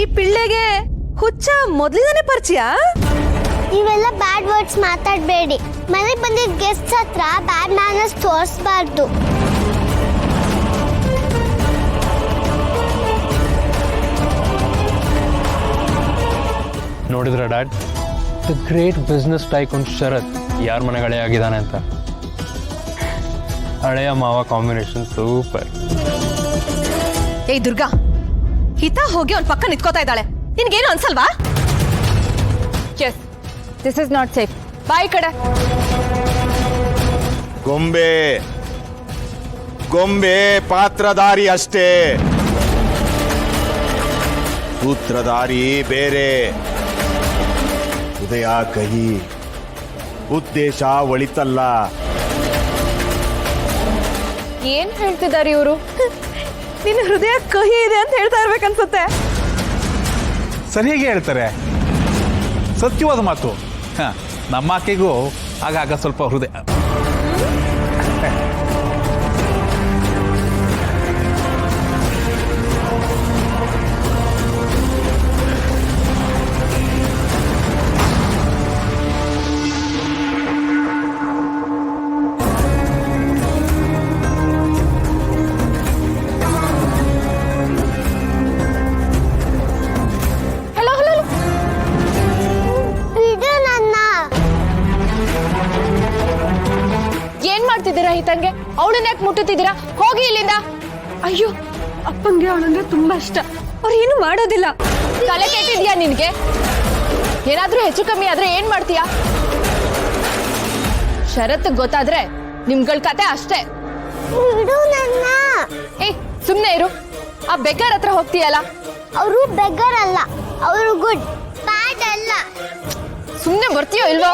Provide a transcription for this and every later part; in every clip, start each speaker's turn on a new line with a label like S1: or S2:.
S1: ಈ ಪಿಳ್ಳೆಗೆ ಹುಚ್ಚ ಮೊದಲಿಂದನೇ ಪರಿಚಯ?
S2: ಇವೆಲ್ಲ ಬ್ಯಾಡ್ ವರ್ಡ್ಸ್ ಮಾತಾಡಬೇಡಿ. ಮನೆಗೆ ಬಂದಿದ್ದ ಗೆಸ್ಟ್ಸ್ ಹತ್ರ ಬ್ಯಾಡ್ ಮ್ಯಾನರ್ಸ್ ತೋರಿಸಬಾರ್ದು.
S3: ನೋಡಿದ್ರ dad, the great business tycoon Sharath ಯಾರ ಮನೆಗಳೇ ಆಗಿದ್ದಾನೆ ಅಂತ. ಹಳೆಯ ಮಾವ ಕಾಂಬಿನೇಷನ್ ಸೂಪರ್.
S1: ಏಯ್ ದುರ್ಗಾ, ಹಿತಾ ಹೋಗಿ ಅವ್ನ ಪಕ್ಕ ನಿಂತ್ಕೋತಾ ಇದ್ದಾಳೆ. ನಿನ್ಗೇನು ಅನ್ಸಲ್ವಾ?
S4: Yes, this is not safe. ಬಾಯ್ ಕಡೆ.
S5: ಗೊಂಬೆ ಗೊಂಬೆ ಪಾತ್ರಧಾರಿ ಅಷ್ಟೇ, ಸೂತ್ರಧಾರಿ ಬೇರೆ. ಹೃದಯ ಕಹಿ, ಉದ್ದೇಶ ಒಳಿತಲ್ಲ.
S4: ಏನ್ ಹೇಳ್ತಿದ್ದಾರೆ ಇವರು?
S1: ನಿನ್ನ ಹೃದಯ ಕಹಿ ಇದೆ ಅಂತ ಹೇಳ್ತಾ ಇರ್ಬೇಕನ್ಸುತ್ತೆ.
S6: ಸರಿಯಾಗಿ ಹೇಳ್ತಾರೆ, ಸತ್ಯವಾದ ಮಾತು. ನಮ್ಮ ಆಕೆಗೂ ಆಗಾಗ ಸ್ವಲ್ಪ ಹೃದಯ.
S4: ಹಿತಂಗೆ ಅವಳನ್ನ ಯಾಕೆ ಮುಟ್ಟುತ್ತಿದ್ದೀರಾ? ಹೋಗಿ ಇಲ್ಲಿಂದ.
S1: ಅಯ್ಯೋ, ಅಪ್ಪಂಗೆ ಅವಳಂದ್ರೆ ತುಂಬಾ ಇಷ್ಟ. ಅವ್ರು ಏನು ಮಾಡೋದಿಲ್ಲ.
S4: ತಲೆ ಕೆಟ್ಟಿದ್ಯಾ ನಿನ್ಗೆ? ಏನಾದ್ರೂ ಹೆಚ್ಚು ಕಮ್ಮಿ ಆದ್ರೆ ಏನ್ ಮಾಡ್ತೀಯಾ? ಶರತ್ ಗೊತ್ತಾದ್ರೆ ನಿಮ್ಗಳ ಕತೆ ಅಷ್ಟೇ. ಏಯ್ ಸುಮ್ನೆ ಇರು. ಆ ಬೆಗ್ಗರ್ ಹತ್ರ ಹೋಗ್ತೀಯಲ್ಲ?
S2: ಅವರು ಬೆಗ್ಗರ್ ಅಲ್ಲ, ಅವರು ಗುಡ್, ಬ್ಯಾಡ್ ಅಲ್ಲ.
S4: ಸುಮ್ನೆ ಬರ್ತೀಯೋ ಇಲ್ವೋ?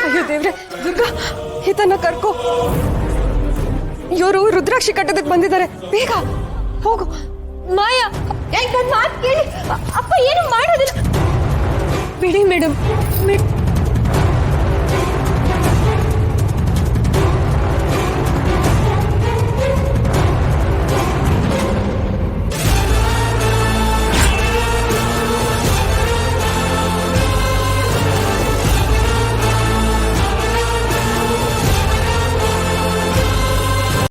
S1: ಅಯ್ಯೋ ದೇವ್ರೆ, ದುರ್ಗಾ ಹಿತನ ಕರ್ಕೋ. ಇವರು ರುದ್ರಾಕ್ಷಿ ಕಟ್ಟೋದಕ್ಕೆ ಬಂದಿದ್ದಾರೆ. ಬೇಗ ಹೋಗು.
S4: ಮಾಯಾ, ಮಾತು ಕೇಳಿ. ಅಪ್ಪ ಏನು ಮಾಡೋದಿಲ್ಲ.
S1: ಬಿಡಿ ಮೇಡಮ್.